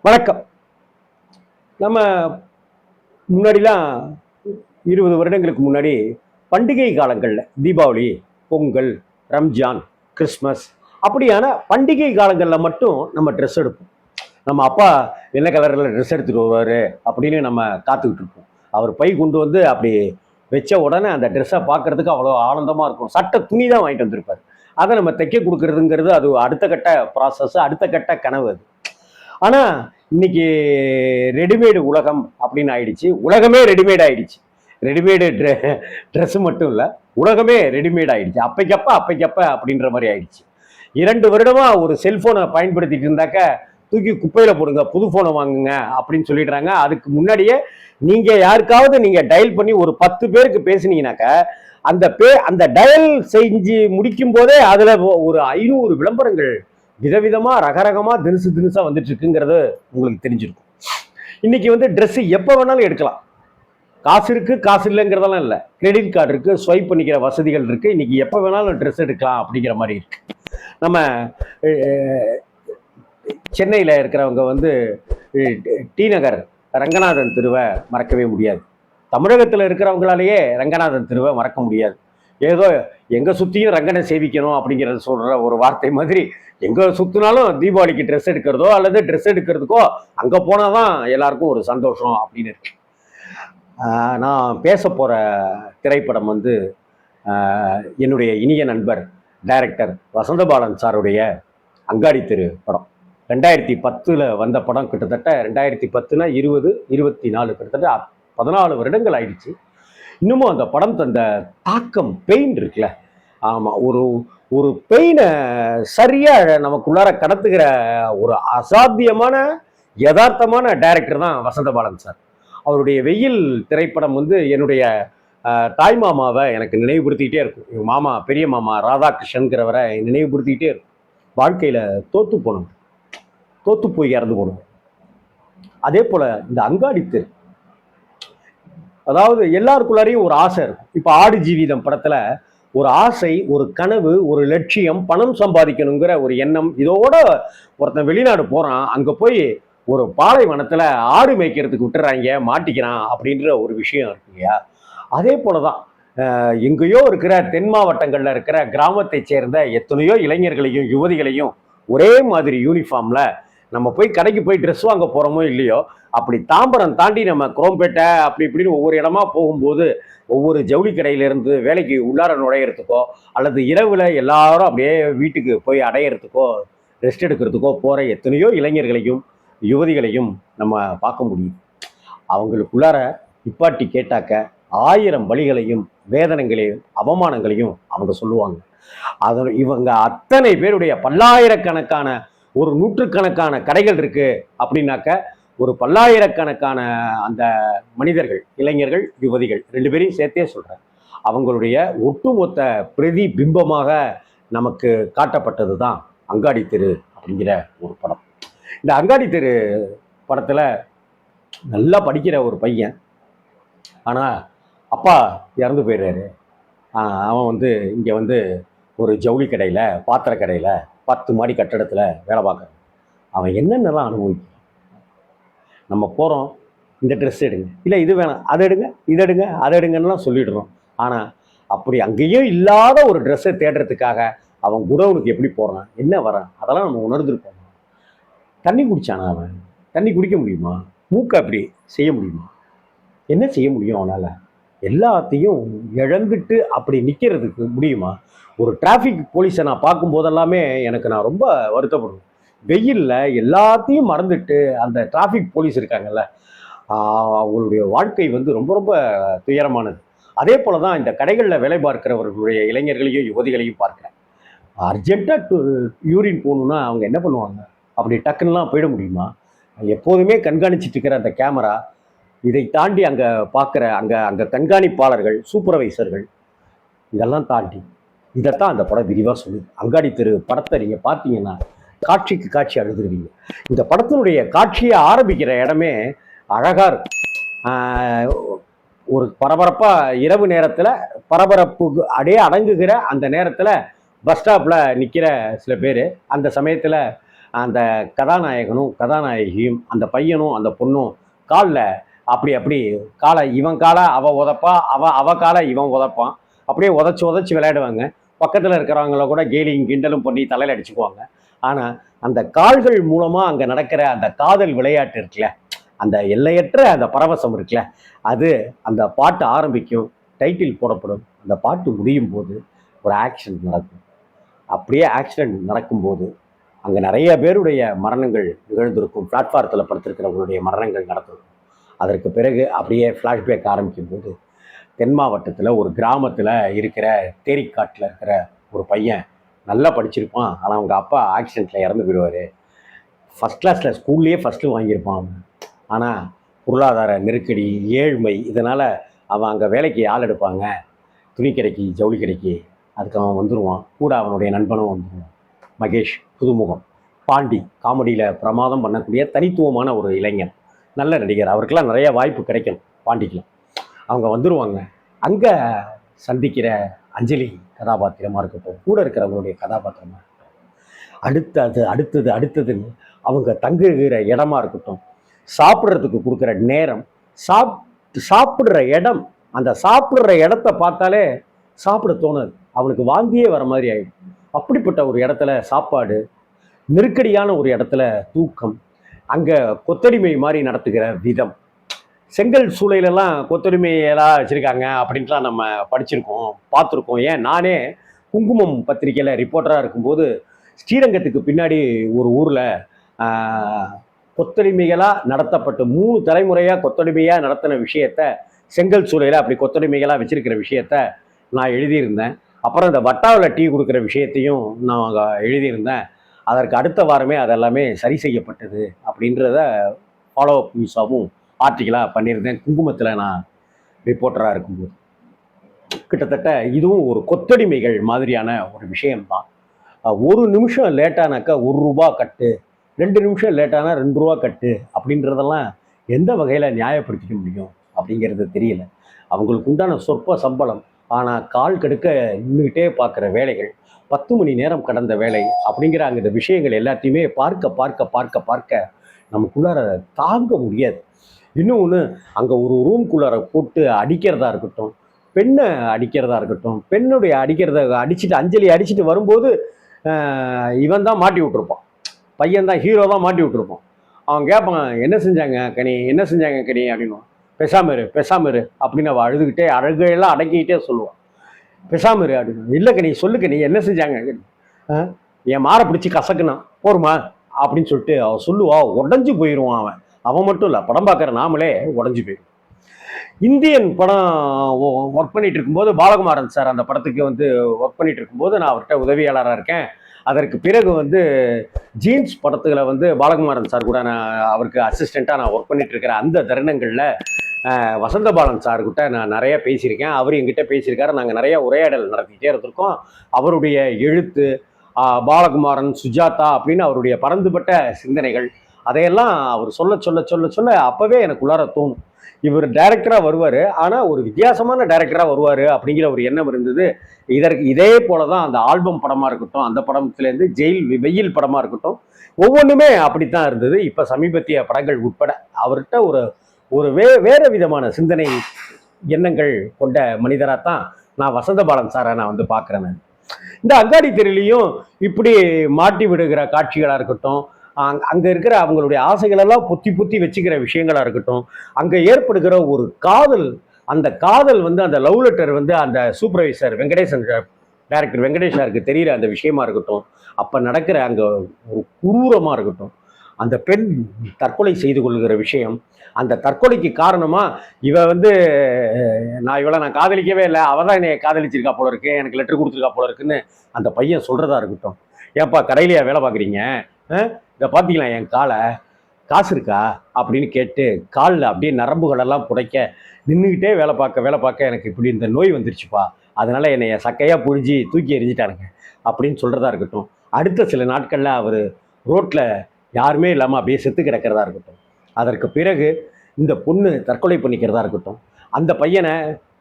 வணக்கம். நம்ம முன்னாடிலாம் 20 வருடங்களுக்கு முன்னாடி பண்டிகை காலங்களில் தீபாவளி, பொங்கல், ரம்ஜான், கிறிஸ்மஸ் அப்படியான பண்டிகை காலங்களில் மட்டும் நம்ம ட்ரெஸ் எடுப்போம். நம்ம அப்பா என்ன கலரில் ட்ரெஸ் எடுத்துகிட்டு வருவார் அப்படின்னு நம்ம காத்துக்கிட்டு இருப்போம். அவர் பை கொண்டு வந்து அப்படி வச்ச உடனே அந்த ட்ரெஸ்ஸை பார்க்கறதுக்கு அவ்வளோ ஆனந்தமாக இருக்கும். சட்டை துணி தான் வாங்கிட்டு வந்திருப்பார். அதை நம்ம தைக்க கொடுக்கறதுங்கிறது அது அடுத்த கட்ட ப்ராசஸ், அடுத்த கட்ட கனவு அது. ஆனா இன்னைக்கு ரெடிமேடு உலகம் அப்படின்னு ஆயிடுச்சு. உலகமே ரெடிமேட் ஆயிடுச்சு. ரெடிமேடு ட்ரெஸ் மட்டும் இல்ல, உலகமே ரெடிமேட் ஆயிடுச்சு. அப்பைக்கப்ப அப்படின்ற மாதிரி ஆயிடுச்சு. 2 வருடமா ஒரு செல்போனை பயன்படுத்திட்டு இருந்தாக்க தூக்கி குப்பையில போடுங்க, புது போனை வாங்குங்க அப்படின்னு சொல்லிடுறாங்க. அதுக்கு முன்னாடியே நீங்க யாருக்காவது நீங்க டயல் பண்ணி ஒரு 10 பேருக்கு பேசுனீங்கன்னாக்க அந்த டயல் செஞ்சு முடிக்கும் போதே அதுல ஒரு 500 விளம்பரங்கள் விதவிதமா ரகரகமா தினுசா வந்துட்டு இருக்குங்கிறது உங்களுக்கு தெரிஞ்சிருக்கும். இன்னைக்கு ட்ரெஸ் எப்ப வேணாலும் எடுக்கலாம். காசு இருக்கு, காசு இல்லைங்கிறதெல்லாம் இல்லை. கிரெடிட் கார்டு இருக்கு, ஸ்வைப் பண்ணிக்கிற வசதிகள் இருக்கு. இன்னைக்கு எப்ப வேணாலும் ட்ரெஸ் எடுக்கலாம் அப்படிங்கிற மாதிரி இருக்கு. நம்ம சென்னையில இருக்கிறவங்க டி நகர் ரங்கநாதன் தெருவை மறக்கவே முடியாது. தமிழகத்தில் இருக்கிறவங்களாலேயே ரங்கநாதன் தெருவை மறக்க முடியாது. ஏதோ எங்க சுத்தியும் ரங்கனை சேவிக்கணும் அப்படிங்கிறத சொல்ற ஒரு வார்த்தை மாதிரி எங்க சுத்தினாலும் தீபாவளிக்கு ட்ரெஸ் எடுக்கிறதோ அல்லது ட்ரெஸ் எடுக்கிறதுக்கோ அங்க போனாதான் எல்லாருக்கும் ஒரு சந்தோஷம் அப்படின்னு இருக்கு. நான் பேச போற திரைப்படம் என்னுடைய இனிய நண்பர் டைரக்டர் வசந்தபாலன் சாருடைய அங்காடி தெரு படம். 2010 வந்த படம். கிட்டத்தட்ட 2010னா 20, 24 கிட்டத்தட்ட 14 வருடங்கள் ஆயிடுச்சு. இன்னமும் அந்த படம் தந்த தாக்கம், பெயின் இருக்குல்ல, ஆமா, ஒரு ஒரு பெயினை சரியா நமக்குள்ளார கடத்துகிற ஒரு அசாத்தியமான யதார்த்தமான டைரக்டர் தான் வசந்தபாலன் சார். அவருடைய வெயில் திரைப்படம் என்னுடைய தாய் மாமாவை எனக்கு நினைவுபடுத்திக்கிட்டே இருக்கும். எங்கள் மாமா, பெரிய மாமா ராதாகிருஷ்ணன்கிறவரை நினைவுபடுத்திக்கிட்டே இருக்கும். வாழ்க்கையில் தோத்து போய் இறந்து போனோம். அதே போல இந்த அங்காடி தெரு, அதாவது எல்லாருக்குள்ளாரையும் ஒரு ஆசை இருக்கும். இப்போ ஆடு ஜீவிதம் படத்துல ஒரு ஆசை, ஒரு கனவு, ஒரு லட்சியம், பணம் சம்பாதிக்கணுங்கிற ஒரு எண்ணம், இதோட ஒருத்தன் வெளிநாடு போறான். அங்க போய் ஒரு பாலைவனத்துல ஆடு மேய்க்கிறதுக்கு விட்டுறாங்க, மாட்டிக்கிறான் அப்படின்ற ஒரு விஷயம் இருக்கு இல்லையா? அதே போலதான் எங்கேயோ இருக்கிற தென் மாவட்டங்கள்ல இருக்கிற கிராமத்தை சேர்ந்த எத்தனையோ இளைஞர்களையும் யுவதிகளையும் ஒரே மாதிரி யூனிஃபார்ம்ல நம்ம போய் கடைக்கு போய் ட்ரெஸ் வாங்க போறோமோ இல்லையோ, அப்படி தாம்பரம் தாண்டி நம்ம குரோம்பேட்டை அப்படி இப்படின்னு ஒவ்வொரு இடமா போகும்போது ஒவ்வொரு ஜவுளி கடையிலிருந்து வேலைக்கு உள்ளார நுழையிறதுக்கோ அல்லது இரவுல எல்லாரும் அப்படியே வீட்டுக்கு போய் அடையிறதுக்கோ ரெஸ்ட் எடுக்கிறதுக்கோ போற எத்தனையோ இளைஞர்களையும் யுவதிகளையும் நம்ம பார்க்க முடியும். அவங்களுக்குள்ளார நிப்பாட்டி கேட்டாக்க 1000 வழிகளையும் வேதனைகளையும் அவமானங்களையும் அவங்க சொல்லுவாங்க. இவங்க அத்தனை பேருடைய பல்லாயிரக்கணக்கான, ஒரு நூற்றுக்கணக்கான கடைகள் இருக்கு அப்படின்னாக்க ஒரு பல்லாயிரக்கணக்கான அந்த மனிதர்கள், இளைஞர்கள், யுவதிகள் 2 பேரையும் சேர்த்தே சொல்றேன், அவங்களுடைய ஒட்டுமொத்த பிரதிபிம்பமாக நமக்கு காட்டப்பட்டது தான் அங்காடி தெரு அப்படிங்கிற ஒரு படம். இந்த அங்காடி தெரு படத்துல நல்லா படிக்கிற ஒரு பையன், ஆனா அப்பா இறந்து போயிடுறாரு. அவன் இங்க ஒரு ஜவுளி கடையில, பாத்திர கடையில 10 மாடி கட்டடத்துல வேலை பார்க்குறான். அவன் என்னென்னலாம் அனுபவிக்கிறான். நம்ம போகிறோம், இந்த ட்ரெஸ் எடுங்க, இல்லை இது வேணாம், அதை எடுங்க, இதை எடுங்க, அதை எடுங்கன்னெலாம் சொல்லிடுறோம். ஆனால் அப்படி அங்கேயும் இல்லாத ஒரு ட்ரெஸ்ஸை தேடுறதுக்காக அவன் குடவுனுக்கு எப்படி போகிறான், என்ன வரான், அதெல்லாம் நம்ம உணர்ந்துருப்போம். தண்ணி குடிச்சானா அவன்? தண்ணி குடிக்க முடியுமா? மூக்கை அப்படி செய்ய முடியுமா? என்ன செய்ய முடியும் அவனால்? எல்லாத்தையும் இழந்துட்டு அப்படி நிற்கிறதுக்கு முடியுமா? ஒரு டிராஃபிக் போலீஸை நான் பார்க்கும் போதெல்லாமே நான் ரொம்ப வருத்தப்படுவேன். வெயில்ல எல்லாத்தையும் மறந்துட்டு அந்த டிராஃபிக் போலீஸ் இருக்காங்கல்ல, அவங்களுடைய வாழ்க்கை ரொம்ப ரொம்ப துயரமானது. அதே போலதான் இந்த கடைகளில் வேலை பார்க்கிறவர்களுடைய இளைஞர்களையும் யுவதிகளையும் பார்க்கிறேன். அர்ஜென்ட்டாக யூரின் போகணுன்னா அவங்க என்ன பண்ணுவாங்க? அப்படி டக்குன்னெலாம் போயிட முடியுமா? எப்போதுமே கண்காணிச்சிட்டு இருக்கிற அந்த கேமரா, இதை தாண்டி அங்கே பார்க்குற அங்கே கண்காணிப்பாளர்கள், சூப்பர்வைசர்கள், இதெல்லாம் தாண்டி இதைத்தான் அந்த படம் விரிவாக சொல்லுது. அங்காடி தெரு படத்தை நீங்கள் பார்த்தீங்கன்னா காட்சிக்கு காட்சி அழுதுருவீங்க. இந்த படத்தினுடைய காட்சியை ஆரம்பிக்கிற இடமே அழகா இருக்கும். ஒரு பரபரப்பா இரவு நேரத்துல பரபரப்பு அடையே அடங்குகிற அந்த நேரத்துல பஸ் ஸ்டாப்ல நிக்கிற சில பேர், அந்த சமயத்துல அந்த கதாநாயகனும் கதாநாயகியும் அந்த பையனும் அந்த பொண்ணும் காலில் அப்படி அப்படி காலை இவன் காலை அவ உதப்பா, அவ காலை இவன் உதப்பான், அப்படியே உதச்சி உதச்சி விளையாடுவாங்க. பக்கத்தில் இருக்கிறவங்கள கூட கேலியும் கிண்டலும் பண்ணி தலையில் அடிச்சுக்குவாங்க. ஆனால் அந்த கால்கள் மூலமாக அங்கே நடக்கிற அந்த காதல் விளையாட்டு இருக்குல்ல, அந்த எல்லையற்ற அந்த பரவசம் இருக்குல்ல, அது அந்த பாட்டு ஆரம்பிக்கும், டைட்டில் போடப்படும், அந்த பாட்டு முடியும் போது ஒரு ஆக்ஷன் நடக்கும். அப்படியே ஆக்சிடென்ட் நடக்கும்போது அங்கே நிறைய பேருடைய மரணங்கள் நிகழ்ந்திருக்கும். பிளாட்ஃபாரத்தில் படுத்திருக்கிறவங்களுடைய மரணங்கள் நடந்திருக்கும். அதற்கு பிறகு அப்படியே ஃப்ளாஷ்பேக் ஆரம்பிக்கும் போது தென் மாவட்டத்தில் ஒரு கிராமத்தில் இருக்கிற தேரிக்காட்டில் இருக்கிற ஒரு பையன் நல்லா படிச்சிருப்பான். ஆனால் அவங்க அப்பா ஆக்சிடெண்ட்டில் இறந்து போயிடுவார். ஃபஸ்ட் கிளாஸில் ஸ்கூல்லேயே ஃபஸ்ட்டு வாங்கியிருப்பான் அவன். ஆனால் பொருளாதார நெருக்கடி, ஏழ்மை, இதனால் அவன் அங்கே வேலைக்கு ஆள் எடுப்பாங்க, துணி கடைக்கு, ஜவுளி கடைக்கு. அதுக்கு அவன் வந்துடுவான். கூட அவனுடைய நண்பனும் வந்துடுவான். மகேஷ், புதுமுகம், பாண்டி, காமெடியில் பிரமாதம் பண்ணக்கூடிய தனித்துவமான ஒரு இளைஞன், நல்ல நடிகர். அவருக்கெல்லாம் நிறைய வாய்ப்பு கிடைக்கும் பாண்டிக்கெலாம். அவங்க வந்துடுவாங்க. அங்கே சந்திக்கிற அஞ்சலி கதாபாத்திரமாக இருக்கட்டும், கூட இருக்கிறவங்களுடைய கதாபாத்திரமாக இருக்கட்டும், அடுத்ததுன்னு அவங்க தங்குகிற இடமா இருக்கட்டும், சாப்பிட்றதுக்கு கொடுக்குற நேரம், சாப்பிட்ற இடம், அந்த சாப்பிட்ற இடத்த பார்த்தாலே சாப்பிட தோணாது, அவனுக்கு வாந்தியே வர மாதிரி ஆகிடும். அப்படிப்பட்ட ஒரு இடத்துல சாப்பாடு, நெருக்கடியான ஒரு இடத்துல தூக்கம், அங்கே கொத்தடிமை மாதிரி நடத்துகிற விதம். செங்கல் சூளையிலலாம் கொத்தடிமையெல்லாம் வச்சுருக்காங்க அப்படின்ட்டுலாம் நம்ம படிச்சிருக்கோம், பார்த்துருக்கோம். ஏன், நானே குங்குமம் பத்திரிக்கையில் ரிப்போர்ட்டராக இருக்கும்போது ஸ்ரீரங்கத்துக்கு பின்னாடி ஒரு ஊரில் கொத்தடிமைகளாக நடத்தப்பட்ட 3 தலைமுறையாக கொத்தடிமையாக நடத்தின விஷயத்த, செங்கல் சூளையில் அப்படி கொத்தடிமைகளாக வச்சிருக்கிற விஷயத்த நான் எழுதியிருந்தேன். அப்புறம் இந்த வட்டாவில் டீ கொடுக்குற விஷயத்தையும் நான் எழுதியிருந்தேன். அதற்கு அடுத்த வாரமே அதெல்லாமே சரி செய்யப்பட்டது அப்படின்றத ஃபாலோ அப் நியூஸாகவும் ஆர்டிக்கலாக பண்ணியிருந்தேன் குங்குமத்தில் நான் ரிப்போர்ட்டராக இருக்கும்போது. கிட்டத்தட்ட இதுவும் ஒரு கொத்தடிமைகள் மாதிரியான ஒரு விஷயம்தான். 1 நிமிஷம் லேட்டானாக்கா 1 ரூபா கட்டு, 2 நிமிஷம் லேட்டானா 2 ரூபா கட்டு அப்படின்றதெல்லாம் எந்த வகையில் நியாயப்படுத்திக்க முடியும் அப்படிங்கிறது தெரியல. அவங்களுக்கு உண்டான சொற்ப சம்பளம், ஆனால் கால் கடுக்க நின்றுக்கிட்டே பார்க்குற வேலைகள், 10 மணி நேரம் கடந்த வேலை அப்படிங்கிற அந்த விஷயங்கள் எல்லாத்தையுமே பார்க்க பார்க்க பார்க்க பார்க்க நமக்குள்ளார தாங்க முடியாது. இன்னொன்று, அங்கே ஒரு ரூம்குள்ளார போட்டு அடிக்கிறதா இருக்கட்டும், பெண்ணை அடிக்கிறதா இருக்கட்டும், பெண்ணுடைய அடிச்சுட்டு அஞ்சலி அடிச்சுட்டு வரும்போது இவன் தான் மாட்டி விட்டுருப்பான், பையன் ஹீரோ தான் மாட்டி விட்டுருப்பான். அவன் கேட்பான், என்ன செஞ்சாங்க கனி, என்ன செஞ்சாங்க கனி அப்படின்னு. பெசாமரு அப்படின்னு அவள் அழுதுகிட்டே அழுகையெல்லாம் அடக்கிக்கிட்டே சொல்லுவான். பெசாமரு அப்படின்னு. இல்லை கனி, சொல்லு கனி, என்ன செஞ்சாங்க. என் மாரை பிடிச்சி கசக்குனான், போருமா அப்படின்னு சொல்லிட்டு அவன் சொல்லுவா. உடஞ்சி போயிடுவான் அவன். அவன் மட்டும் இல்லை, படம் பார்க்குற நாமளே உடஞ்சி போயிடும். இந்தியன் படம் ஒர்க் பண்ணிட்டு இருக்கும்போது பாலகுமாரன் சார் அந்த படத்துக்கு ஒர்க் பண்ணிட்டு இருக்கும்போது நான் அவர்கிட்ட உதவியாளராக இருக்கேன். அதற்கு பிறகு ஜீன்ஸ் படத்துகளை பாலகுமாரன் சார் கூட நான் அவருக்கு அசிஸ்டண்ட்டாக நான் ஒர்க் பண்ணிட்டு இருக்கிற அந்த தருணங்களில் வசந்தபாலன் சார்கிட்ட நான் நிறைய பேசியிருக்கேன். அவர் எங்கிட்ட பேசியிருக்காரு. நாங்கள் நிறைய உரையாடல் நடத்திக்கிட்டே இருந்திருக்கோம். அவருடைய எழுத்து, பாலகுமாரன், சுஜாதா அப்படின்னு அவருடைய பரந்துபட்ட சிந்தனைகள், அதையெல்லாம் அவர் சொல்ல சொல்ல சொல்ல சொல்ல அப்போவே எனக்கு உள்ளார தோணும், இவர் டைரக்டராக வருவார், ஆனால் ஒரு வித்தியாசமான டைரக்டராக வருவார் அப்படிங்கிற ஒரு எண்ணம் இருந்தது. இதே போல தான் அந்த ஆல்பம் படமாக இருக்கட்டும், அந்த படத்துலேருந்து வெயில் படமாக இருக்கட்டும், ஒவ்வொன்றுமே அப்படித்தான் இருந்தது. இப்போ சமீபத்திய படங்கள் உட்பட அவர்கிட்ட ஒரு வேறு விதமான சிந்தனை எண்ணங்கள் கொண்ட மனிதராக தான் நான் வசந்தபாலன் சாரை நான் பார்க்குறேன். இந்த அங்காடி தெருலையும் இப்படி மாட்டி விடுகிற காட்சிகளாக இருக்கட்டும், அங்கே இருக்கிற அவங்களுடைய ஆசைகளெல்லாம் பொத்தி வச்சுக்கிற விஷயங்களாக இருக்கட்டும், அங்கே ஏற்படுகிற ஒரு காதல், அந்த காதல் அந்த லவ் லெட்டர் அந்த சூப்பர்வைசர் வெங்கடேசன் டைரக்டர் வெங்கடேஷாருக்கு தெரிகிற அந்த விஷயமா இருக்கட்டும், அப்போ நடக்கிற அங்கே ஒரு குரூரமாக இருக்கட்டும், அந்த பெண் தற்கொலை செய்து கொள்கிற விஷயம், அந்த தற்கொலைக்கு காரணமாக நான் காதலிக்கவே இல்லை, அவள் தான் என்னை காதலிச்சிருக்கா போல இருக்கு, எனக்கு லெட்டர் கொடுத்துருக்கா போல இருக்குன்னு அந்த பையன் சொல்கிறதா இருக்கட்டும். ஏப்பா கடையிலையா வேலை பார்க்குறீங்க, இதை பார்த்தீங்களா என் காலை, காசு இருக்கா அப்படின்னு கேட்டு காலில் அப்படியே நரம்புகளெல்லாம் புடைக்க நின்றுக்கிட்டே வேலை பார்க்க எனக்கு இப்படி இந்த நோய் வந்துருச்சுப்பா, அதனால் என்னை சக்கையாக புழிஞ்சி தூக்கி எறிஞ்சிட்டானுங்க அப்படின்னு சொல்கிறதா இருக்கட்டும். அடுத்த சில நாட்களில் அவர் ரோட்டில் யாருமே இல்லாமல் அப்படியே செத்து கிடக்கிறதா இருக்கட்டும். அதற்கு பிறகு இந்த பொண்ணு தற்கொலை பண்ணிக்கிறதா இருக்கட்டும், அந்த பையனை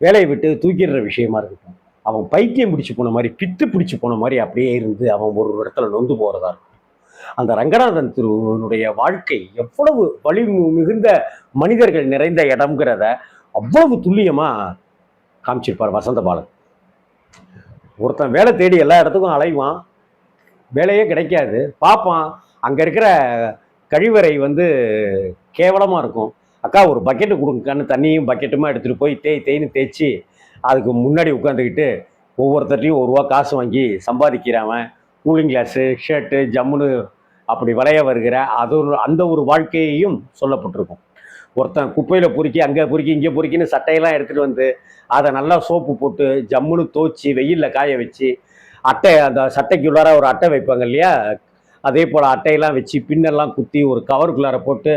வேலையை விட்டு தூக்கிடுற விஷயமா இருக்கட்டும், அவன் பைத்தியம் பிடிச்சி போன மாதிரி, பித்து பிடிச்சி போன மாதிரி அப்படியே இருந்து அவன் ஒரு இடத்துல நொந்து போகிறதா இருக்கும். அந்த ரங்கநாதன் திருவனுடைய வாழ்க்கை எவ்வளவு வலி மிகுந்த மனிதர்கள் நிறைந்த இடம்ங்கிறத அவ்வளவு துல்லியமா காமிச்சிருப்பார் வசந்த பாலன். ஒருத்தன் வேலை தேடி எல்லா இடத்துக்கும் அலைவான், வேலையே கிடைக்காது, பார்ப்பான் அங்கே இருக்கிற கழிவறை வந்து கேவலமாக இருக்கும். அக்கா ஒரு பக்கெட்டு கொடுங்கக்கான்னு தண்ணியும் பக்கெட்டுமா எடுத்துகிட்டு போய் தேய்ன்னு தேய்ச்சி அதுக்கு முன்னாடி உட்காந்துக்கிட்டு ஒவ்வொருத்தர்ட்டையும் ₹1 காசு வாங்கி சம்பாதிக்கிறவன், கூலிங் கிளாஸு ஷர்ட்டு ஜம்முன்னு அப்படி விளைய வருகிற அந்த ஒரு வாழ்க்கையையும் சொல்லப்பட்டிருக்கும். ஒருத்தன் குப்பையில் பொறுக்கி அங்கே பொறுக்கி இங்கே பொறுக்கின்னு சட்டையெல்லாம் எடுத்துகிட்டு வந்து அதை நல்லா சோப்பு போட்டு ஜம்முன்னு தோச்சி வெயிலில் காய வச்சு அட்டை, அந்த சட்டைக்கு உள்ளார ஒரு அட்டை வைப்பாங்க இல்லையா, அதே போல் அட்டையெல்லாம் வச்சு பின்னெல்லாம் குத்தி ஒரு கவருக்குள்ளார போட்டு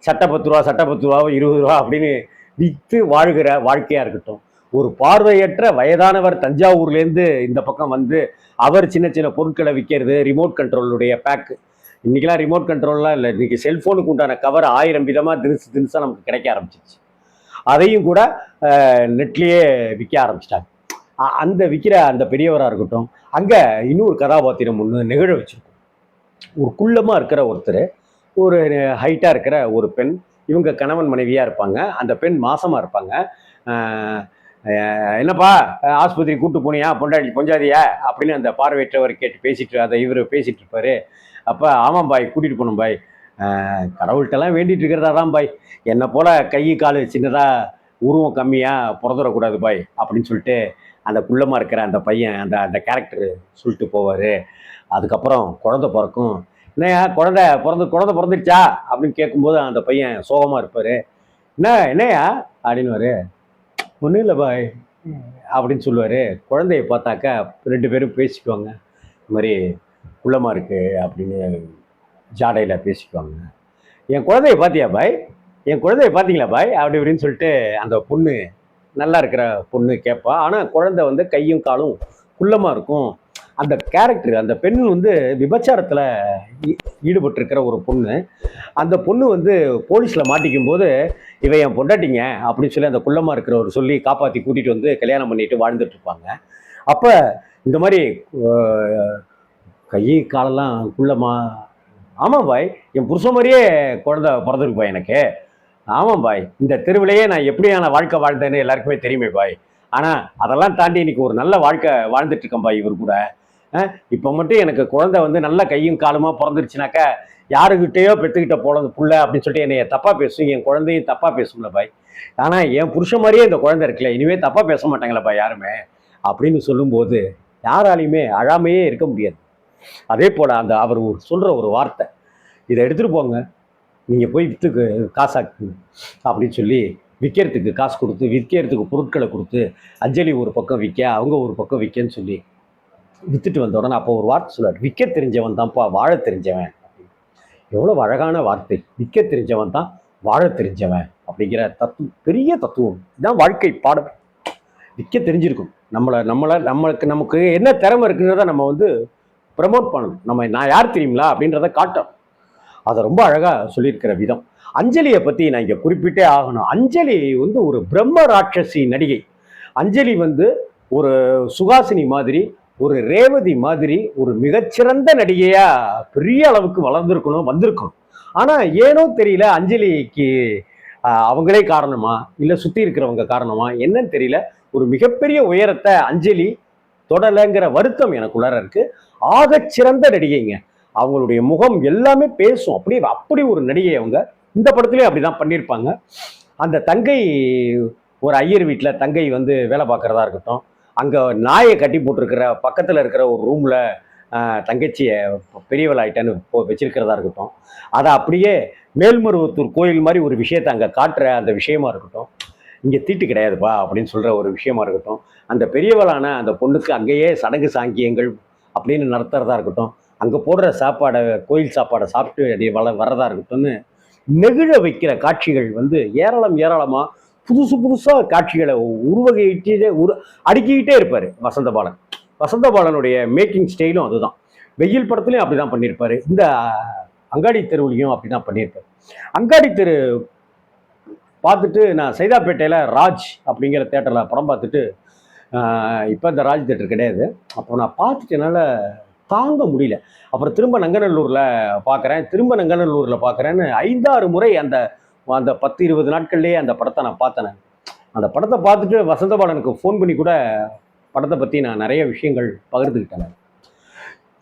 சட்டை 10 ரூபா, சட்டை 10 ரூபா, 20 ரூபா அப்படின்னு விற்று வாழ்கிற வாழ்க்கையாக இருக்கட்டும். ஒரு பார்வையற்ற வயதானவர் தஞ்சாவூர்லேருந்து இந்த பக்கம் வந்து அவர் சின்ன சின்ன பொருட்களை விற்கிறது, ரிமோட் கண்ட்ரோலுடைய பேக்கு. இன்றைக்கெலாம் ரிமோட் கண்ட்ரோல்லாம் இல்லை, இன்றைக்கி செல்ஃபோனுக்கு உண்டான கவர் 1000 விதமாக தினசாக நமக்கு கிடைக்க ஆரம்பிச்சிச்சு. அதையும் கூட நெட்லேயே விற்க ஆரம்பிச்சிட்டாங்க. அந்த விற்கிற அந்த பெரியவராக இருக்கட்டும், அங்கே இன்னொரு கதாபாத்திரம் ஒன்று நிகழ வச்சுருக்கும். ஒரு குள்ளமாக இருக்கிற ஒருத்தர், ஒரு ஹைட்டாக இருக்கிற ஒரு பெண், இவங்க கணவன் மனைவியாக இருப்பாங்க. அந்த பெண் மாசமாக இருப்பாங்க. என்னப்பா ஆஸ்பத்திரி கூப்பிட்டு போனியா பொஞ்சாதியா அப்படின்னு அந்த பார்வையற்றவர் கேட்டு பேசிட்டு அதை இவர் பேசிகிட்டு இருப்பார். அப்போ ஆமாம் பாய் கூட்டிகிட்டு போகணும் பாய், கடவுள்கிட்டலாம் வேண்டிகிட்டு இருக்கிறதா தான் பாய், என்னை போல் கை கால் சின்னதாக உருவம் கம்மியாக பிறந்துடக்கூடாது பாய் அப்படின்னு சொல்லிட்டு அந்த குள்ளமாக இருக்கிற அந்த பையன் அந்த கேரக்டர் சொல்லிட்டு போவார். அதுக்கப்புறம் குழந்தை பிறக்கும். என்னையா குழந்தை பிறந்துடுச்சா அப்படின்னு கேட்கும்போது அந்த பையன் சோகமாக இருப்பார். என்னையா அப்படின்னுவார். ஒன்றும் இல்லை பாய் அப்படின்னு சொல்லுவார். குழந்தைய பார்த்தாக்கா 2 பேரும் பேசிக்குவாங்க. இந்த மாதிரி குள்ளமாக இருக்குது அப்படின்னு ஜாடையில் பேசிக்குவாங்க. என் குழந்தைய பார்த்தியா பாய், என் குழந்தைய பார்த்தீங்களா பாய் அப்படி இப்படின்னு சொல்லிட்டு அந்த பொண்ணு, நல்லா இருக்கிற பொண்ணு கேட்பா. ஆனால் குழந்தை வந்து கையும் காலும் குள்ளமாக இருக்கும். அந்த கேரக்டர், அந்த பெண் வந்து விபச்சாரத்தில் ஈடுபட்டிருக்கிற ஒரு பொண்ணு. அந்த பொண்ணு வந்து போலீஸில் மாட்டிக்கும் போது இவன் என் பொண்டாட்டிங்க அப்படின்னு சொல்லி அந்த குள்ளமாக இருக்கிறவர் சொல்லி காப்பாற்றி கூட்டிகிட்டு வந்து கல்யாணம் பண்ணிட்டு வாழ்ந்துட்டு இருப்பாங்க. அப்போ இந்த மாதிரி கை காலெல்லாம் குள்ளமா, ஆமாம் பாய் என் புருஷன் மாதிரியே குழந்தை பிறந்திருக்கு பாய் எனக்கு, ஆமாம் பாய் இந்த தெருவிலேயே நான் எப்படியான வாழ்க்கை வாழ்ந்தேன்னு எல்லாருக்குமே தெரியுமே பாய், ஆனால் அதெல்லாம் தாண்டி இன்னைக்கு ஒரு நல்ல வாழ்க்கை வாழ்ந்துட்டு இருக்கேன் பாய் இவர் கூட. இப்போ மட்டும் எனக்கு குழந்தை வந்து நல்ல கையும் காலுமா பிறந்துருச்சுனாக்கா யாருக்கிட்டேயோ பெற்றுக்கிட்ட போனது புள்ள அப்படின்னு சொல்லிட்டு என்னைய தப்பாக பேசும், என் குழந்தையும் தப்பாக பேசும்ல பாய், ஆனால் என் புருஷன் மாதிரியே இந்த குழந்தை இருக்குல்ல, இனிமேல் தப்பாக பேச மாட்டாங்களா பாய் யாருமே அப்படின்னு சொல்லும்போது யாராலையுமே அழாமையே இருக்க முடியாது. அதே போல் அந்த அவர் சொல்கிற ஒரு வார்த்தை, இதை எடுத்துகிட்டு போங்க நீங்கள் போய் விற்றுக்கு காசாக்குங்க அப்படின்னு சொல்லி விற்கிறதுக்கு காசு கொடுத்து, விற்கிறதுக்கு பொருட்களை கொடுத்து, அஞ்சலி ஒரு பக்கம் விற்க, அவங்க ஒரு பக்கம் விற்கன்னு சொல்லி விற்றுட்டு வந்த உடனே அப்போ ஒரு வார்த்தை சொல்லுவார், விற்க தெரிஞ்சவன் தான்ப்பா வாழ தெரிஞ்சவன் அப்படின்னு. எவ்வளோ அழகான வார்த்தை, விற்க தெரிஞ்சவன் தான் வாழ தெரிஞ்சவன் அப்படிங்கிற பெரிய தத்துவம். இதுதான் வாழ்க்கை பாடம். விற்க தெரிஞ்சிருக்கும், நமக்கு என்ன திறமை இருக்குன்றத நம்ம வந்து ப்ரமோட் பண்ணணும், நான் யார் தெரியுங்களா அப்படின்றத காட்டணும். அதை ரொம்ப அழகாக சொல்லியிருக்கிற விதம். அஞ்சலியை பற்றி நான் இங்கே குறிப்பிட்டே ஆகணும். அஞ்சலி வந்து ஒரு பிரம்ம ராட்சசி நடிகை. அஞ்சலி வந்து ஒரு சுகாசினி மாதிரி, ஒரு ரேவதி மாதிரி ஒரு மிகச்சிறந்த நடிகையாக பெரிய அளவுக்கு வந்திருக்கணும். ஆனால் ஏனோ தெரியல அஞ்சலிக்கு அவங்களே காரணமா இல்லை சுற்றி இருக்கிறவங்க காரணமா என்னன்னு தெரியல, ஒரு மிகப்பெரிய உயரத்தை அஞ்சலி தொடலைங்கிற வருத்தம் எனக்குள்ளார இருக்கு. ஆகச்சிறந்த நடிகைங்க, அவங்களுடைய முகம் எல்லாமே பேசும், அப்படி ஒரு நடிகை அவங்க. இந்த படத்துலேயும் அப்படிதான் பண்ணியிருப்பாங்க. அந்த தங்கை, ஒரு ஐயர் வீட்டில் தங்கை வந்து வேலை பார்க்குறதா இருக்கட்டும், அங்கே நாயை கட்டி போட்டிருக்கிற பக்கத்தில் இருக்கிற ஒரு ரூமில் தங்கச்சியை பெரியவளாயிட்டேன்னு வச்சிருக்கிறதா இருக்கட்டும், அதை அப்படியே மேல்மருவத்தூர் கோயில் மாதிரி ஒரு விஷயத்தை அங்கே காட்டுற அந்த விஷயமா இருக்கட்டும், இங்கே தீட்டு கிடையாதுப்பா அப்படின்னு சொல்கிற ஒரு விஷயமா இருக்கட்டும், அந்த பெரியவளான அந்த பொண்ணுக்கு அங்கேயே சடங்கு சாங்கியங்கள் அப்படின்னு நடத்துறதா இருக்கட்டும், அங்கே போடுற சாப்பாடை, கோயில் சாப்பாடை சாப்பிட்டு அப்படியே வர்றதா இருக்கட்டும்னு நெகிழ வைக்கிற காட்சிகள் வந்து ஏராளமாக புதுசாக காட்சிகளை அடுக்கிக்கிட்டே இருப்பார் வசந்த பாலனுடைய மேக்கிங் ஸ்டைலும் அதுதான். வெயில் படத்துலையும் அப்படி தான் பண்ணியிருப்பார், இந்த அங்காடி தெருவுலையும் அப்படி தான் பண்ணியிருப்பார். அங்காடி தெரு பார்த்துட்டு நான் சைதாப்பேட்டையில் ராஜ் அப்படிங்கிற தேட்டரில் படம் பார்த்துட்டு, இப்போ இந்த ராஜ் தேட்டர் கிடையாது, அப்போ நான் பார்த்துட்டனால தாங்க முடியல. அப்புறம் திரும்ப நங்கநல்லூரில் பார்க்குறேன், திரும்ப நங்கநல்லூரில் பார்க்குறேன்னு 5, 6 முறை அந்த அந்த 10, 20 நாட்கள்லேயே அந்த படத்தை நான் பார்த்தேன் நான். அந்த படத்தை பார்த்துட்டு வசந்தபாலனுக்கு ஃபோன் பண்ணி கூட படத்தை பற்றி நான் நிறைய விஷயங்கள் பகிர்ந்துக்கிட்டேன் நான்.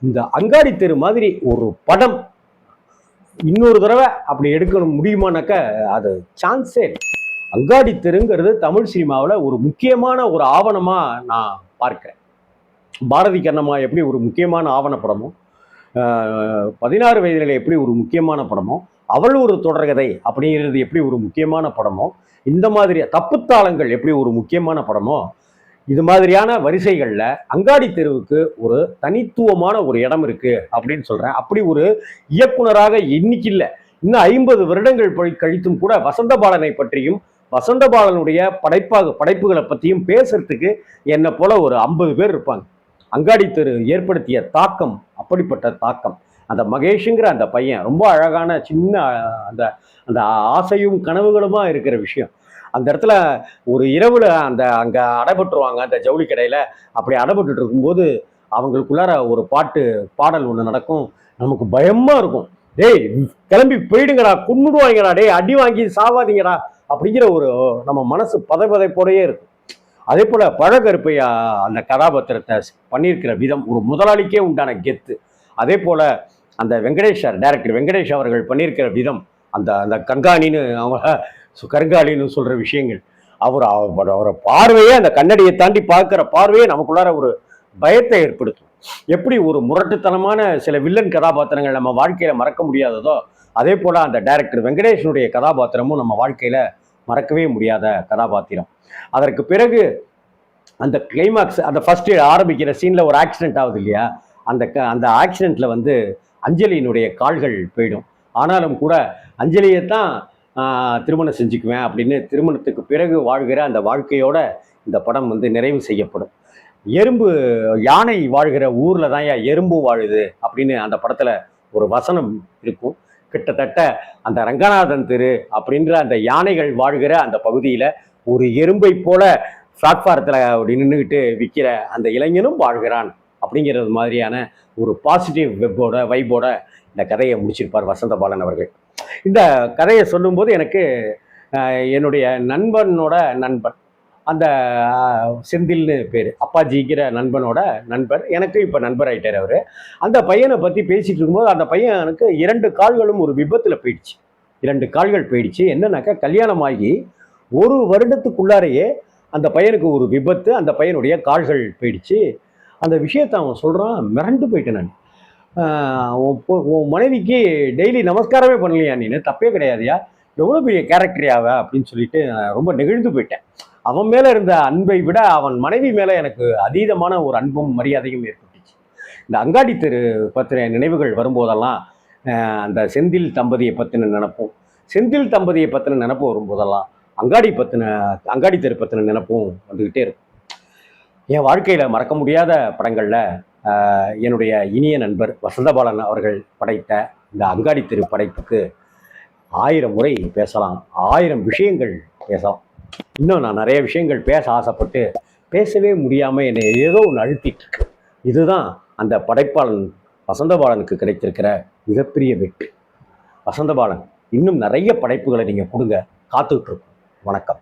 இந்த அங்காடி தெரு மாதிரி ஒரு படம் இன்னொரு தடவை அப்படி எடுக்கணும் முடியுமானாக்க அது சான்ஸே இல்லை. அங்காடி தெருங்கிறது தமிழ் சினிமாவில் ஒரு முக்கியமான ஒரு ஆவணமாக நான் பார்க்கிறேன். பாரதி கண்ணம்மா எப்படி ஒரு முக்கியமான ஆவணப்படமோ, 16 வயதில் எப்படி ஒரு முக்கியமான படமோ, அவள் ஒரு தொடர்கதை அப்படிங்கிறது எப்படி ஒரு முக்கியமான படமோ, இந்த மாதிரி தப்புத்தாளங்கள் எப்படி ஒரு முக்கியமான படமோ, இது மாதிரியான வரிசைகளில் அங்காடி தெருவுக்கு ஒரு தனித்துவமான ஒரு இடம் இருக்கு அப்படின்னு சொல்றேன். அப்படி ஒரு இயக்குனராக இன்னைக்கு இல்லை, இன்னும் 50 வருடங்கள் கழித்தும் கூட வசந்தபாலனை பற்றியும் வசந்தபாலனுடைய படைப்புகளை பற்றியும் பேசுறதுக்கு என்னை போல ஒரு 50 பேர் இருப்பாங்க. அங்காடி தெரு ஏற்படுத்திய தாக்கம் அப்படிப்பட்ட தாக்கம். அந்த மகேஷுங்கிற அந்த பையன் ரொம்ப அழகான சின்ன அந்த அந்த ஆசையும் கனவுகளுமா இருக்கிற விஷயம். அந்த இடத்துல ஒரு இரவுல அந்த அங்கே அடைபட்டுருவாங்க அந்த ஜவுளி கடையில். அப்படி அடைபட்டு இருக்கும்போது அவங்களுக்குள்ளார ஒரு பாடல் ஒன்று நடக்கும். நமக்கு பயமா இருக்கும். டேய் கிளம்பி போயிடுங்கடா, கொன்னுடுவாங்கடா, டேய் அடி வாங்கி சாவாதீங்கடா அப்படிங்கிற ஒரு நம்ம மனசு பதைப்பதைப்போடையே இருக்கும். அதே போல பழகருப்பையா அந்த கதாபாத்திரத்தை பண்ணியிருக்கிற விதம் ஒரு முதலாளிக்கே உண்டான கெத்து. அதே போல அந்த டைரக்டர் வெங்கடேஷ் அவர்கள் பண்ணியிருக்கிற விதம், அந்த அந்த கண்காணின்னு அவங்க கருங்காலின்னு சொல்ற விஷயங்கள், அவரை பார்வையே அந்த கண்ணடியை தாண்டி பார்க்கிற பார்வையே நமக்குள்ளார ஒரு பயத்தை ஏற்படுத்தும். எப்படி ஒரு முரட்டுத்தனமான சில வில்லன் கதாபாத்திரங்கள் நம்ம வாழ்க்கையில மறக்க முடியாததோ, அதே போல அந்த டைரக்டர் வெங்கடேஷனுடைய கதாபாத்திரமும் நம்ம வாழ்க்கையில மறக்கவே முடியாத கதாபாத்திரம். அதற்கு பிறகு அந்த கிளைமாக்ஸ், அந்த ஃபர்ஸ்ட் ஆரம்பிக்கிற சீன்ல ஒரு ஆக்சிடென்ட் ஆகுது இல்லையா, அந்த ஆக்சிடென்ட்ல வந்து அஞ்சலியினுடைய கால்கள் போயிடும். ஆனாலும் கூட அஞ்சலியை தான் திருமணம் செஞ்சுக்குவேன் அப்படின்னு திருமணத்துக்கு பிறகு வாழ்கிற அந்த வாழ்க்கையோட இந்த படம் வந்து நிறைவு செய்யப்படும். யானை வாழ்கிற ஊர்ல தான் எறும்பு வாழுது அப்படின்னு அந்த படத்துல ஒரு வசனம் இருக்கும். கிட்டத்தட்ட அந்த ரங்கநாதன் தெரு அப்படின்ற அந்த யானைகள் வாழ்கிற அந்த பகுதியில ஒரு எறும்பை போல பிளாட்ஃபாரத்தில் அப்படி நின்றுக்கிட்டு விற்கிற அந்த இளைஞனும் வாழ்கிறான் அப்படிங்கிறது மாதிரியான ஒரு பாசிட்டிவ் வைப்போட இந்த கதையை முடிச்சிருப்பார் வசந்தபாலன் அவர்கள். இந்த கதையை சொல்லும்போது எனக்கு என்னுடைய நண்பனோட நண்பன், அந்த செந்தில்னு பேர், அப்பாஜிங்கிற நண்பனோட நண்பர், எனக்கு இப்போ நண்பர் ஆகிட்டார் அவர். அந்த பையனை பற்றி பேசிகிட்டு இருக்கும்போது அந்த பையனுக்கு 2 கால்களும் ஒரு விபத்தில் போயிடுச்சு. 2 கால்கள் போயிடுச்சு. என்னன்னாக்கா கல்யாணமாகி 1 வருடத்துக்குள்ளாரையே அந்த பையனுக்கு ஒரு விபத்து, அந்த பையனுடைய கால்கள் போயிடுச்சு. அந்த விஷயத்தை அவன் சொல்கிறான், மிரண்டு போயிட்டேன் நான். உன் மனைவிக்கு டெய்லி நமஸ்காரமே பண்ணலையா, நீனு தப்பே கிடையாதுயா, எவ்வளோ பெரிய கேரக்டரியாவ அப்படின்னு சொல்லிட்டு ரொம்ப நெகிழ்ந்து போயிட்டேன். அவன் மேலே இருந்த அன்பை விட அவன் மனைவி மேலே எனக்கு அதீதமான ஒரு அன்பும் மரியாதையும் ஏற்பட்டுச்சு. இந்த அங்காடி தெரு பற்றின நினைவுகள் வரும்போதெல்லாம் அந்த செந்தில் தம்பதியை பற்றின நினைப்போம், செந்தில் தம்பதியை பற்றின நினப்பு வரும்போதெல்லாம் அங்காடி தெரு பற்றின நினைப்பும் வந்துக்கிட்டே இருக்கும். என் வாழ்க்கையில் மறக்க முடியாத படங்களில் என்னுடைய இனிய நண்பர் வசந்தபாலன் அவர்கள் படைத்த இந்த அங்காடி தெரு படைப்புக்கு 1000 முறை பேசலாம், 1000 விஷயங்கள் பேசலாம். இன்னும் நான் நிறைய விஷயங்கள் பேச ஆசைப்பட்டு பேசவே முடியாமல் என்னை ஏதோ ஒன்று அழுத்திட்டு இருக்கு. இதுதான் அந்த படைப்பாளன் வசந்தபாலனுக்கு கிடைத்திருக்கிற மிகப்பெரிய வெற்றி. வசந்தபாலன் இன்னும் நிறைய படைப்புகளை நீங்கள் கொடுங்க, காத்துக்கிட்டு இருக்கோம். வணக்கம்.